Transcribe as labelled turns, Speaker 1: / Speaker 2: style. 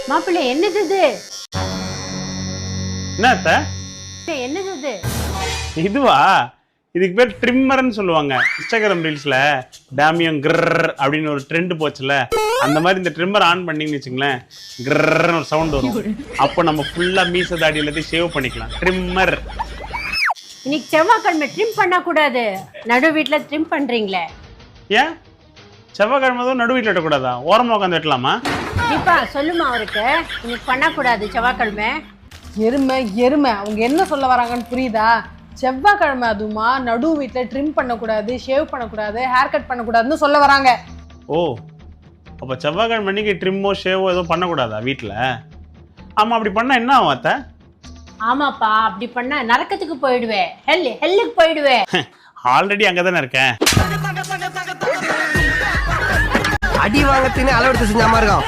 Speaker 1: மாப்பிள்ளை என்னது இது?
Speaker 2: என்ன அத்தை?
Speaker 1: என்னது இது?
Speaker 2: இதுவா? இதுக்கு பேர் ட்ரிம்மர்னு சொல்லுவாங்க. இன்ஸ்டாகிராம் ரீல்ஸ்ல டேமியம் கிர் அப்படின்னு ஒரு ட்ரெண்ட் போச்சுல, அந்த மாதிரி இந்த ட்ரிம்மர் ஆன் பண்ணீங்கன்னு வச்சுங்களேன், கிர்ன்னு ஒரு சவுண்ட் வரும். அப்போ நம்ம ஃபுல்லா மீச தாடி எல்லாத்தையும் சேவ் பண்ணிக்கலாம். ட்ரிம்மர்.
Speaker 1: இன்னைக்கு செவ்வாய்க்கிழமை ட்ரிம் பண்ணக்கூடாது. நடு வீட்டுல ட்ரிம் பண்றீங்களே
Speaker 2: ஏன்? செவ்வாய்க்கிழமை தான் நடு வீட்டில் வெட்டக்கூடாதா? ஓரமாக உட்காந்து வெட்டலாமா?
Speaker 1: தீபா சொல்லுமா அவருக்கு, இன்னைக்கு பண்ணக்கூடாது செவ்வாய்க்கிழமை.
Speaker 3: எருமை அவங்க என்ன சொல்ல வராங்கன்னு புரியுதா? செவ்வாய்க்கிழமை அதுமா நடு வீட்டில் ட்ரிம் பண்ணக்கூடாது, ஷேவ் பண்ணக்கூடாது, ஹேர் கட் பண்ணக்கூடாதுன்னு சொல்ல வராங்க.
Speaker 2: ஓ, அப்போ செவ்வாய்க்கிழமை அன்னைக்கு ட்ரிம்மோ ஷேவோ எதுவும் பண்ணக்கூடாதா வீட்டில்? ஆமாம், அப்படி பண்ணால் என்ன ஆகும் அத்தை?
Speaker 1: ஆமாப்பா, அப்படி பண்ண நரக்கத்துக்கு போயிடுவேன். ஹெல்லுக்கு போயிடுவேன்.
Speaker 2: ஆல்ரெடி அங்கே தானே இருக்கேன்.
Speaker 4: அடி வாங்கத்தின்னு அளவெடுத்து செஞ்சாம இருக்கும்.